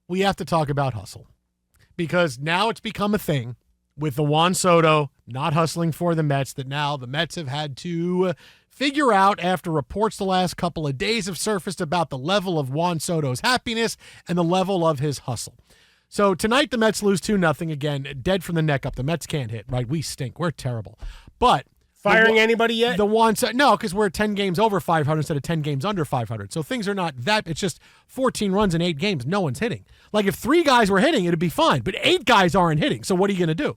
we have to talk about hustle because now it's become a thing with the Juan Soto not hustling for the Mets that now the Mets have had to figure out after reports the last couple of days have surfaced about the level of Juan Soto's happiness and the level of his hustle. So tonight the Mets lose 2-0 again, dead from the neck up. The Mets can't hit, right? We stink. We're terrible. But firing anybody yet? No, because we're 10 games over 500 instead of 10 games under 500. So things are not that. It's just 14 runs in 8 games. No one's hitting. Like if 3 guys were hitting, it'd be fine. But 8 guys aren't hitting. So what are you going to do?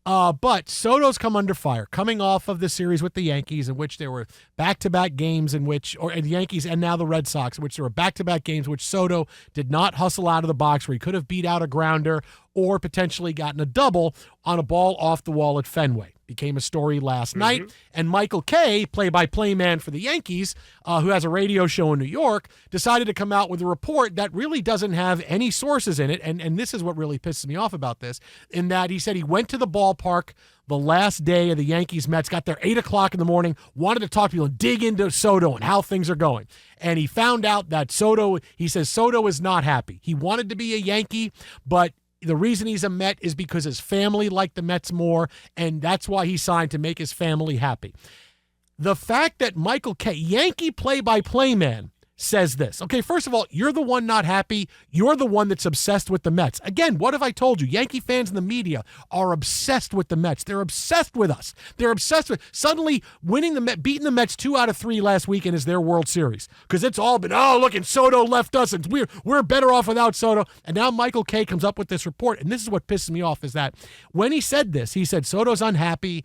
But Soto's come under fire, coming off of the series with the Yankees, in which there were back-to-back games and the Yankees and now the Red Sox, in which there were back-to-back games in which Soto did not hustle out of the box, where he could have beat out a grounder or potentially gotten a double on a ball off the wall at Fenway. Became a story last night. And Michael Kay, play-by-play man for the Yankees, who has a radio show in New York, decided to come out with a report that really doesn't have any sources in it. And this is what really pisses me off about this, in that he said he went to the ballpark the last day of the Yankees-Mets, got there 8 o'clock in the morning, wanted to talk to people and dig into Soto and how things are going. And he found out that he says Soto is not happy. He wanted to be a Yankee, but the reason he's a Met is because his family liked the Mets more, and that's why he signed, to make his family happy. The fact that Michael Kay, Yankee play-by-play man, says this. Okay, first of all, you're the one not happy. You're the one that's obsessed with the Mets. Again, what have I told you? Yankee fans in the media are obsessed with the Mets. They're obsessed with us. They're obsessed with suddenly beating the Mets 2 out of 3 last weekend is their World Series. Because it's all been, look, and Soto left us, and we're better off without Soto. And now Michael Kay comes up with this report, and this is what pisses me off, is that when he said this, he said Soto's unhappy,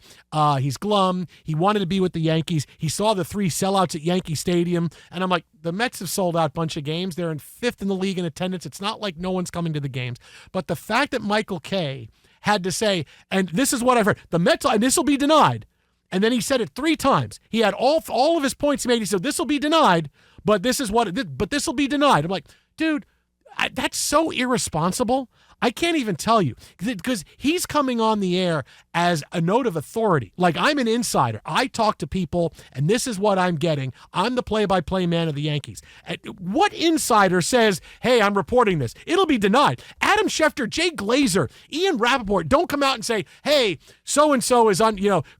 he's glum, he wanted to be with the Yankees, he saw the 3 sellouts at Yankee Stadium, and I'm like, the Mets have sold out a bunch of games. They're in 5th in the league in attendance. It's not like no one's coming to the games. But the fact that Michael Kay had to say, and this is what I've heard, the Mets, and this will be denied. And then he said it 3 times. He had all of his points made. He said, this will be denied, but this will be denied. I'm like, dude, that's so irresponsible. I can't even tell you, because he's coming on the air as a note of authority. Like, I'm an insider. I talk to people, and this is what I'm getting. I'm the play-by-play man of the Yankees. What insider says, hey, I'm reporting this? It'll be denied. Adam Schefter, Jay Glazer, Ian Rappaport don't come out and say, hey, so-and-so is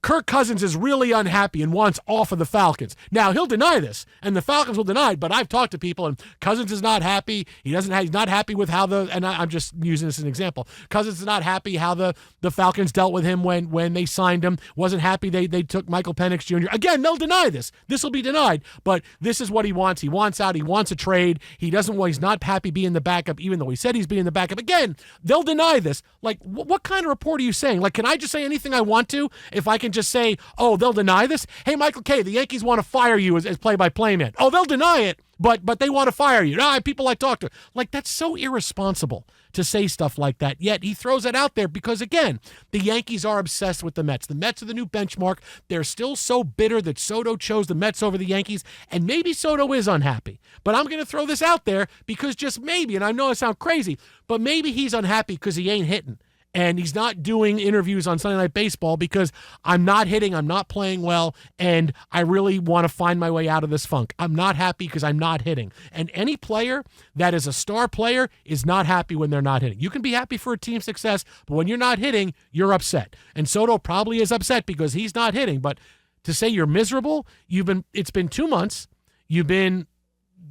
Kirk Cousins is really unhappy and wants off of the Falcons. Now, he'll deny this, and the Falcons will deny it, but I've talked to people, and Cousins is not happy. He's not happy with how I'm just using this as an example. Cousins is not happy how the Falcons dealt with him when they signed him. Wasn't happy they took Michael Penix Jr. Again, they'll deny this. This will be denied, but this is what he wants. He wants out. He wants a trade. He's not happy being the backup, even though he said he's being the backup. Again, they'll deny this. Like, what kind of report are you saying? Like, can I just say anything I want to if I can just say, oh, they'll deny this? Hey, Michael Kay, the Yankees want to fire you as play-by-play man. Oh, they'll deny it, but they want to fire you. People I talk to. Like, that's so irresponsible to say stuff like that. Yet he throws it out there because, again, the Yankees are obsessed with the Mets. The Mets are the new benchmark. They're still so bitter that Soto chose the Mets over the Yankees, and maybe Soto is unhappy. But I'm going to throw this out there because just maybe, and I know I sound crazy, but maybe he's unhappy because he ain't hitting. And he's not doing interviews on Sunday Night Baseball because I'm not hitting, I'm not playing well, and I really want to find my way out of this funk. I'm not happy because I'm not hitting. And any player that is a star player is not happy when they're not hitting. You can be happy for a team's success, but when you're not hitting, you're upset. And Soto probably is upset because he's not hitting. But to say you're miserable, it's been 2 months, you've been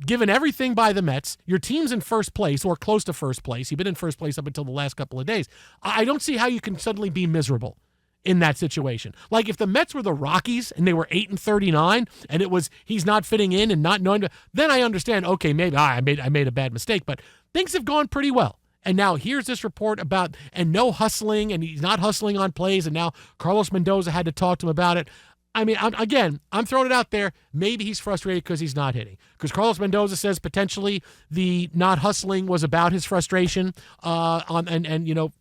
given everything by the Mets. Your team's in first place or close to first place. You've been in first place up until the last couple of days. I don't see how you can suddenly be miserable in that situation. Like, if the Mets were the Rockies and they were 8-39 and it was he's not fitting in and not knowing, then I understand, okay, maybe I made a bad mistake, but things have gone pretty well. And now here's this report about, and no hustling, and he's not hustling on plays, and now Carlos Mendoza had to talk to him about it. I mean, I'm throwing it out there. Maybe he's frustrated because he's not hitting. Because Carlos Mendoza says potentially the not hustling was about his frustration. And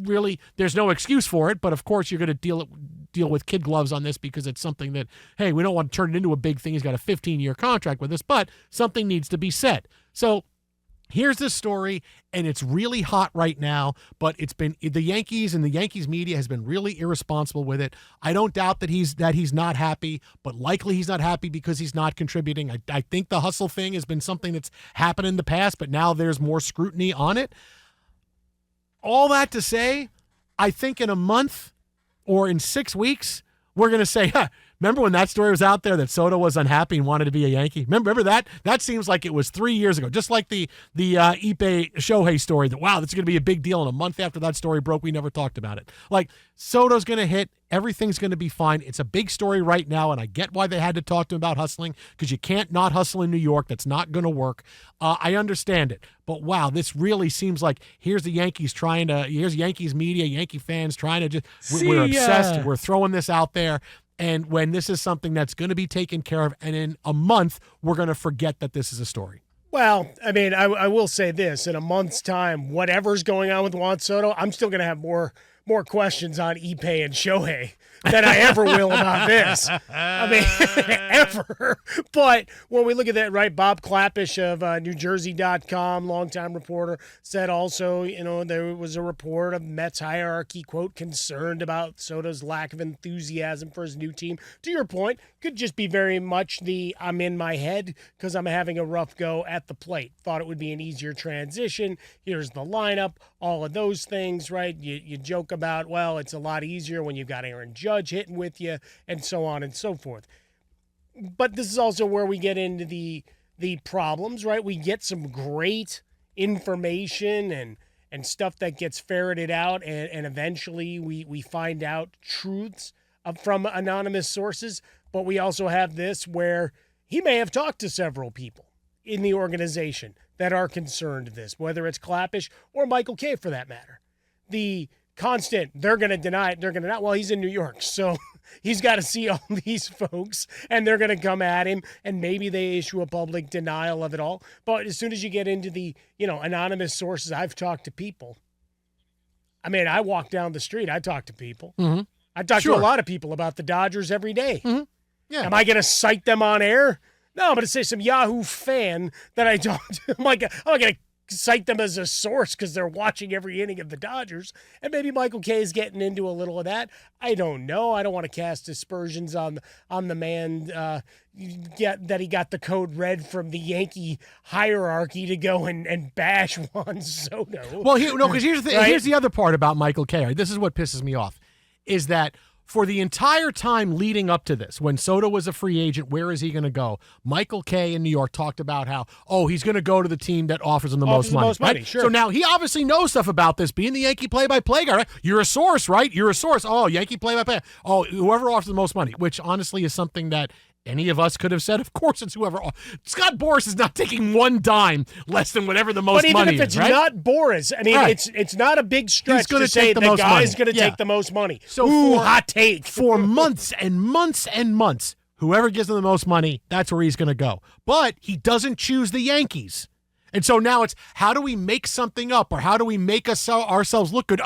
really, there's no excuse for it. But of course, you're going to deal with kid gloves on this because it's something that, hey, we don't want to turn it into a big thing. He's got a 15-year contract with us, but something needs to be said. So Here's the story, and it's really hot right now, but it's been the Yankees and the Yankees media has been really irresponsible with it. I don't doubt that he's not happy, but likely he's not happy because he's not contributing. I think the hustle thing has been something that's happened in the past, but now there's more scrutiny on it. All that to say, I think in a month or in 6 weeks, we're going to say, remember when that story was out there that Soto was unhappy and wanted to be a Yankee? Remember that? That seems like it was 3 years ago. Just like the Ippei Shohei story that, wow, this is going to be a big deal. And a month after that story broke, we never talked about it. Like, Soto's going to hit. Everything's going to be fine. It's a big story right now, and I get why they had to talk to him about hustling because you can't not hustle in New York. That's not going to work. I understand it. But, wow, this really seems like here's the Yankees here's Yankees media, Yankee fans trying to we're obsessed. We're throwing this out there. And when this is something that's going to be taken care of, and in a month, we're going to forget that this is a story. Well, I mean, I will say this. In a month's time, whatever's going on with Juan Soto, I'm still going to have more questions on Ippei and Shohei than I ever will about this. I mean, ever. But when we look at that, right, Bob Klapisch of NewJersey.com, longtime reporter, said also, there was a report of Mets hierarchy, quote, concerned about Soto's lack of enthusiasm for his new team. To your point, could just be very much the I'm in my head because I'm having a rough go at the plate. Thought it would be an easier transition. Here's the lineup, all of those things, right? You joke about, well, it's a lot easier when you've got Aaron Judge hitting with you and so on and so forth. But this is also where we get into the problems, right? We get some great information and stuff that gets ferreted out, and eventually we find out truths from anonymous sources. But we also have this where he may have talked to several people in the organization that are concerned of this, whether it's Klapisch or Michael Kay for that matter. The constant, they're going to deny it, well, he's in New York, so he's got to see all these folks, and they're going to come at him, and maybe they issue a public denial of it all. But as soon as you get into the, anonymous sources, I've talked to people. I mean, I walk down the street, I talk to people. Mm-hmm. I talk to a lot of people about the Dodgers every day. Mm-hmm. Yeah. Am I going to cite them on air? No, I'm going to say some Yahoo fan that I talked to. I'm not going to cite them as a source because they're watching every inning of the Dodgers. And maybe Michael Kay is getting into a little of that. I don't know. I don't want to cast aspersions on the man that he got the code red from the Yankee hierarchy to go and bash Juan Soto. Well, because here's the thing. Right? Here's the other part about Michael Kay. Right? This is what pisses me off, is that for the entire time leading up to this, when Soto was a free agent, where is he going to go? Michael Kay in New York talked about how, he's going to go to the team that offers him the most money. Right? Sure. So now he obviously knows stuff about this, being the Yankee play-by-play guy. Right? You're a source, right? You're a source. Oh, Yankee play-by-play. Oh, whoever offers the most money, which honestly is something that any of us could have said. Of course, it's whoever. Scott Boras is not taking one dime less than whatever the most money is. But even if it's right? not Boras, I mean, right. it's not a big stretch to say the guy's going to take the most money. So hot take. For months and months and months, whoever gives him the most money, that's where he's going to go. But he doesn't choose the Yankees. And so now it's, how do we make something up, or how do we make ourselves look good?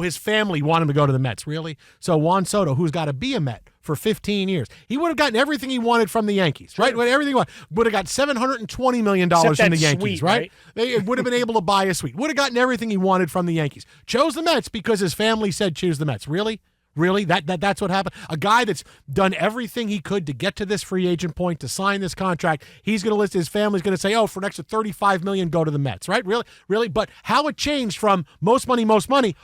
His family want him to go to the Mets. Really? So Juan Soto, who's got to be a Met for 15 years, he would have gotten everything he wanted from the Yankees, right? Sure. Everything he wanted. Would have got $720 million from the Yankees, suite, right? They would have been able to buy a suite. Would have gotten everything he wanted from the Yankees. Chose the Mets because his family said choose the Mets. Really? Really? That's what happened? A guy that's done everything he could to get to this free agent point, to sign this contract, he's going to list, his family's going to say, for an extra $35 million, go to the Mets, right? Really? But how it changed from most money,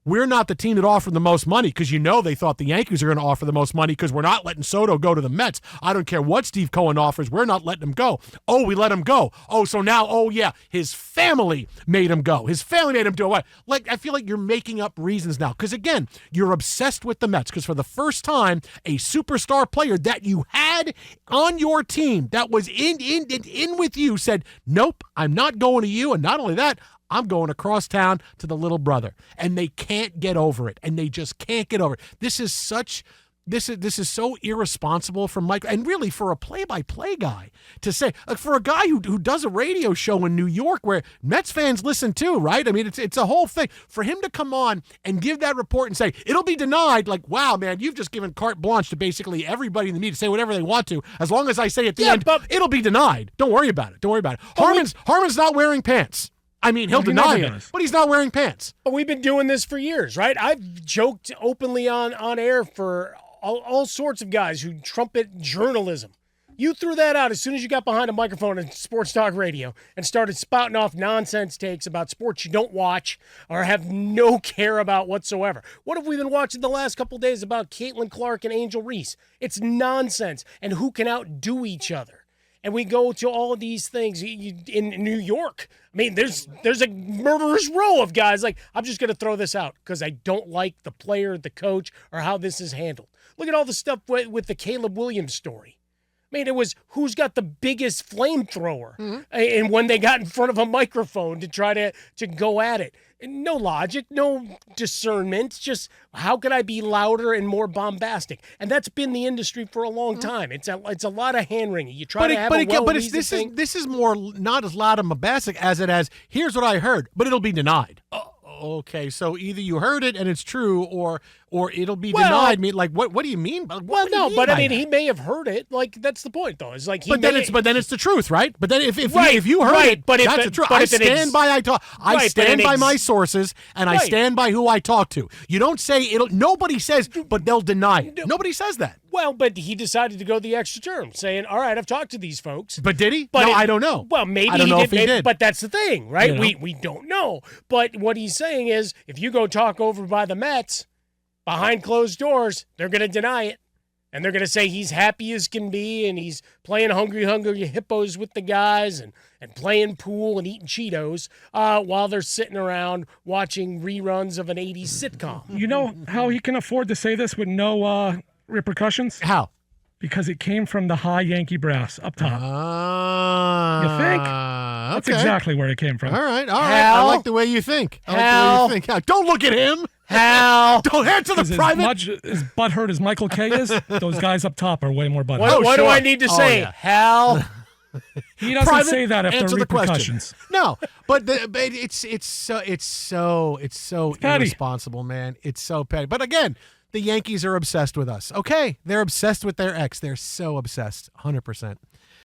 we're not the team that offered the most money, because they thought the Yankees are going to offer the most money because we're not letting Soto go to the Mets. I don't care what Steve Cohen offers. We're not letting him go. We let him go. So now, his family made him go. His family made him do it. Like, I feel like you're making up reasons now, because, again, you're obsessed with the Mets, because for the first time, a superstar player that you had on your team that was in with you said, nope, I'm not going to you. And not only that, I'm going across town to the little brother. And they can't get over it. And they just can't get over it. This is such This is so irresponsible from Mike, and really for a play-by-play guy to say, for a guy who does a radio show in New York where Mets fans listen too, right? I mean, it's a whole thing. For him to come on and give that report and say, it'll be denied, like, wow, man, you've just given carte blanche to basically everybody in the media to say whatever they want to. As long as I say at the end, it'll be denied. Don't worry about it. Don't worry about it. Harmon's not wearing pants. I mean, he'll deny it, but he's not wearing pants. But we've been doing this for years, right? I've joked openly on air for all sorts of guys who trumpet journalism. You threw that out as soon as you got behind a microphone in sports talk radio and started spouting off nonsense takes about sports you don't watch or have no care about whatsoever. What have we been watching the last couple of days about Caitlin Clark and Angel Reese? It's nonsense and who can outdo each other. And we go to all of these things in New York. I mean, there's a murderous row of guys like, I'm just going to throw this out because I don't like the player, the coach, or how this is handled. Look at all the stuff with the Caleb Williams story. I mean, it was who's got the biggest flamethrower, and when they got in front of a microphone to try to go at it. No logic, no discernment, just how can I be louder and more bombastic? And that's been the industry for a long time. It's a lot of hand-wringing. You try to have a well-reasoned thing. This is more not as loud and bombastic as it as, here's what I heard, but it'll be denied. Okay, so either you heard it and it's true, or it'll be denied. I mean, like, what do you mean? I mean, he may have heard it. Like, that's the point, though. It's like but then it's the truth, right? But then if you heard it, but that's the truth. I stand by my sources, and I stand by who I talk to. You don't say it'll. Nobody says, but they'll deny it. Nobody says that. Well, but he decided to go the extra term, saying, all right, I've talked to these folks. But did he? No, I don't know. Well, maybe I don't know if he did. But that's the thing, right? We don't know. But what he's saying is, if you go talk over by the Mets, behind closed doors, they're going to deny it. And they're going to say he's happy as can be, and he's playing Hungry Hippos with the guys and playing pool and eating Cheetos while they're sitting around watching reruns of an 80s sitcom. You know how he can afford to say this with no repercussions? How? Because it came from the high Yankee brass up top. You think? That's exactly where it came from. All right. I like the way you think. Don't look at him. Hal. Don't answer the private. As butthurt as Michael K is, those guys up top are way more butthurt. What do I need to say? Yeah. Hal. He doesn't say that if there are repercussions. No, but it's so irresponsible, man. It's so petty. But again, the Yankees are obsessed with us. Okay, they're obsessed with their ex. They're so obsessed, 100%.